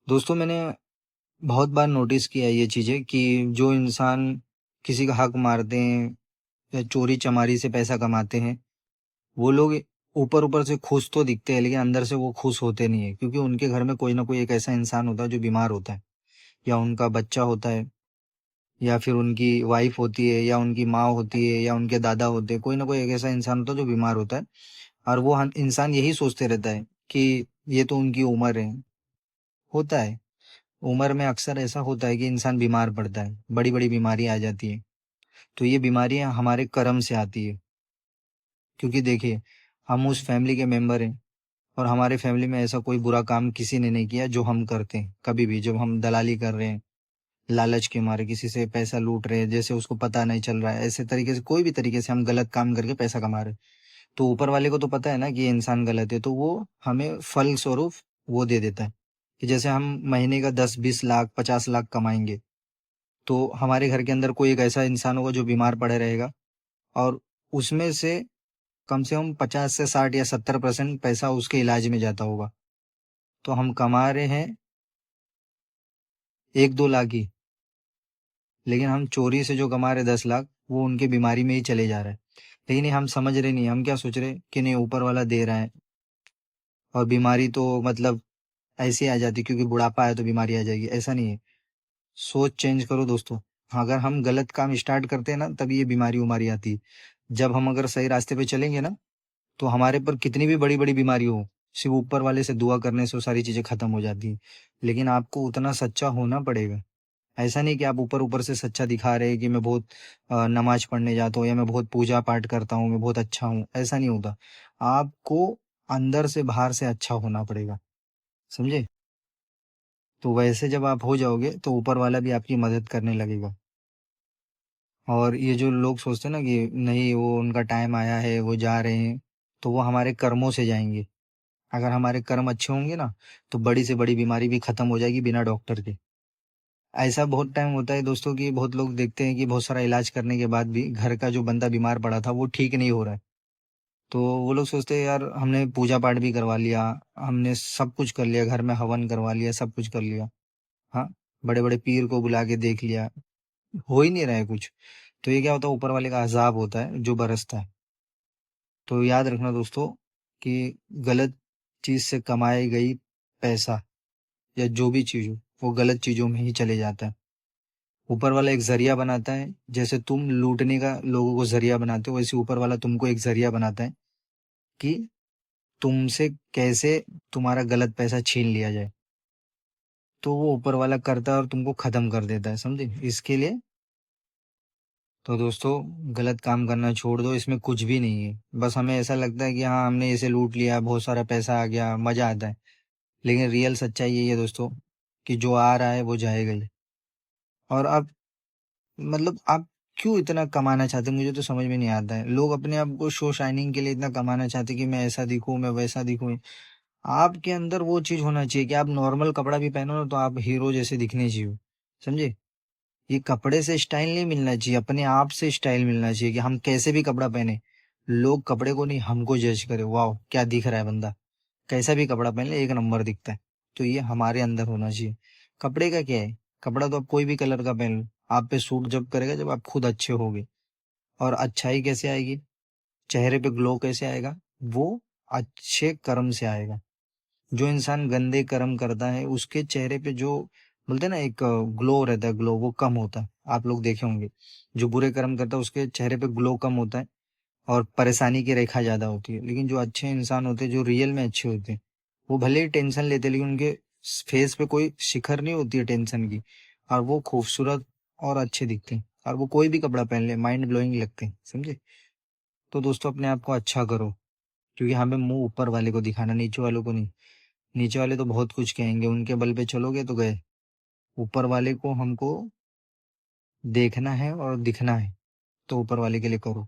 दोस्तों मैंने बहुत बार नोटिस किया है ये चीज़ें कि जो इंसान किसी का हक मारते हैं या चोरी चमारी से पैसा कमाते हैं, वो लोग ऊपर ऊपर से खुश तो दिखते हैं लेकिन अंदर से वो खुश होते नहीं है, क्योंकि उनके घर में कोई ना कोई एक ऐसा इंसान होता है जो बीमार होता है, या उनका बच्चा होता है, या फिर उनकी वाइफ होती है, या उनकी माँ होती है, या उनके दादा होते हैं। कोई ना कोई एक ऐसा इंसान होता है जो बीमार होता है, और वो इंसान यही सोचते रहता है कि ये तो उनकी उम्र है। होता है, उम्र में अक्सर ऐसा होता है कि इंसान बीमार पड़ता है, बड़ी बड़ी बीमारी आ जाती है। तो ये बीमारियां हमारे कर्म से आती है, क्योंकि देखिए, हम उस फैमिली के मेंबर हैं, और हमारे फैमिली में ऐसा कोई बुरा काम किसी ने नहीं किया जो हम करते हैं। कभी भी जब हम दलाली कर रहे हैं, लालच के मारे किसी से पैसा लूट रहे हैं, जैसे उसको पता नहीं चल रहा है, ऐसे तरीके से कोई भी तरीके से हम गलत काम करके पैसा कमा रहे हैं, तो ऊपर वाले को तो पता है ना कि ये इंसान गलत है, तो वो हमें फल स्वरूप वो दे देता है। कि जैसे हम महीने का 10-20 लाख 50 लाख कमाएंगे, तो हमारे घर के अंदर कोई एक ऐसा इंसान होगा जो बीमार पड़े रहेगा, और उसमें से कम 50 से 60 या 70% पैसा उसके इलाज में जाता होगा। तो हम कमा रहे हैं 1-2 लाख ही, लेकिन हम चोरी से जो कमा रहे 10 लाख, वो उनके बीमारी में ही चले जा रहा है। लेकिन ये हम समझ रहे नहीं, हम क्या सोच रहे कि नहीं, ऊपर वाला दे रहा है, और बीमारी तो मतलब ऐसे ही आ जाती, क्योंकि बुढ़ापा है तो बीमारी आ जाएगी, ऐसा नहीं है। सोच चेंज करो दोस्तों। अगर हम गलत काम स्टार्ट करते हैं ना, तभी ये बीमारी उमारी आती है। जब हम अगर सही रास्ते पे चलेंगे ना, तो हमारे पर कितनी भी बड़ी बड़ी बीमारी हो, सिर्फ ऊपर वाले से दुआ करने से वो सारी चीजें खत्म हो जाती हैं। लेकिन आपको उतना सच्चा होना पड़ेगा। ऐसा नहीं कि आप ऊपर ऊपर से सच्चा दिखा रहे हैं कि मैं बहुत नमाज पढ़ने जाता हूँ, या मैं बहुत पूजा पाठ करता हूँ, मैं बहुत अच्छा हूँ। ऐसा नहीं होता। आपको अंदर से बाहर से अच्छा होना पड़ेगा, समझे? तो वैसे जब आप हो जाओगे, तो ऊपर वाला भी आपकी मदद करने लगेगा। और ये जो लोग सोचते हैं ना कि नहीं, वो उनका टाइम आया है, वो जा रहे हैं, तो वो हमारे कर्मों से जाएंगे। अगर हमारे कर्म अच्छे होंगे ना, तो बड़ी से बड़ी बीमारी भी खत्म हो जाएगी बिना डॉक्टर के। ऐसा बहुत टाइम होता है दोस्तों कि बहुत लोग देखते हैं कि बहुत सारा इलाज करने के बाद भी घर का जो बंदा बीमार पड़ा था वो ठीक नहीं हो रहा है। तो वो लोग सोचते हैं, यार हमने पूजा पाठ भी करवा लिया, हमने सब कुछ कर लिया, घर में हवन करवा लिया, सब कुछ कर लिया, हाँ, बड़े बड़े पीर को बुला के देख लिया, हो ही नहीं रहा है कुछ। तो ये क्या होता है, ऊपर वाले का अजाब होता है जो बरसता है। तो याद रखना दोस्तों कि गलत चीज से कमाई गई पैसा, या जो भी चीज हो, वो गलत चीजों में ही चले जाता है। ऊपर वाला एक जरिया बनाता है, जैसे तुम लूटने का लोगों को जरिया बनाते हो, वैसे ऊपर वाला तुमको एक जरिया बनाता है कि तुमसे कैसे तुम्हारा गलत पैसा छीन लिया जाए। तो वो ऊपर वाला करता है और तुमको खत्म कर देता है, समझे? इसके लिए तो दोस्तों, गलत काम करना छोड़ दो, इसमें कुछ भी नहीं है। बस हमें ऐसा लगता है कि हाँ, हमने इसे लूट लिया, बहुत सारा पैसा आ गया, मजा आता है। लेकिन रियल सच्चाई यही है दोस्तों, कि जो आ रहा है वो जाएगा ही। और अब मतलब आप क्यों इतना कमाना चाहते हैं, मुझे तो समझ में नहीं आता है। लोग अपने आप को शो शाइनिंग के लिए इतना कमाना चाहते हैं कि मैं ऐसा दिखूं, मैं वैसा दिखूं। आपके अंदर वो चीज होना चाहिए कि आप नॉर्मल कपड़ा भी पहनो ना, तो आप हीरो जैसे दिखने चाहिए, समझे? ये कपड़े से स्टाइल नहीं मिलना चाहिए, अपने आप से स्टाइल मिलना चाहिए, कि हम कैसे भी कपड़ा पहने, लोग कपड़े को नहीं, हमको जज करे, वाह क्या दिख रहा है बंदा। कैसा भी कपड़ा पहन ले, एक नंबर दिखता है। तो ये हमारे अंदर होना चाहिए। कपड़े का क्या है, कपड़ा तो आप कोई भी कलर का पहन लो, आप पे सूट जब करेगा जब आप खुद अच्छे होगे। और अच्छाई कैसे आएगी, चेहरे पे ग्लो कैसे आएगा, वो अच्छे कर्म से आएगा। जो इंसान गंदे कर्म करता है, उसके चेहरे पे जो बोलते हैं ना, एक ग्लो रहता है, ग्लो वो कम होता है। आप लोग देखे होंगे, जो बुरे कर्म करता है उसके चेहरे पे ग्लो कम होता है, और परेशानी की रेखा ज्यादा होती है। लेकिन जो अच्छे इंसान होते हैं, जो रियल में अच्छे होते हैं, वो भले ही टेंशन लेते हैं, लेकिन उनके फेस पे कोई शिखर नहीं होती है टेंशन की, और वो खूबसूरत और अच्छे दिखते हैं। और वो कोई भी कपड़ा पहन ले, माइंड ब्लोइंग लगते हैं, समझे? तो दोस्तों, अपने आप को अच्छा करो, क्योंकि हमें मुंह ऊपर वाले को दिखाना, नीचे वालों को नहीं। नीचे वाले तो बहुत कुछ कहेंगे, उनके बल पे चलोगे तो गए। ऊपर वाले को हमको देखना है और दिखना है, तो ऊपर वाले के लिए करो।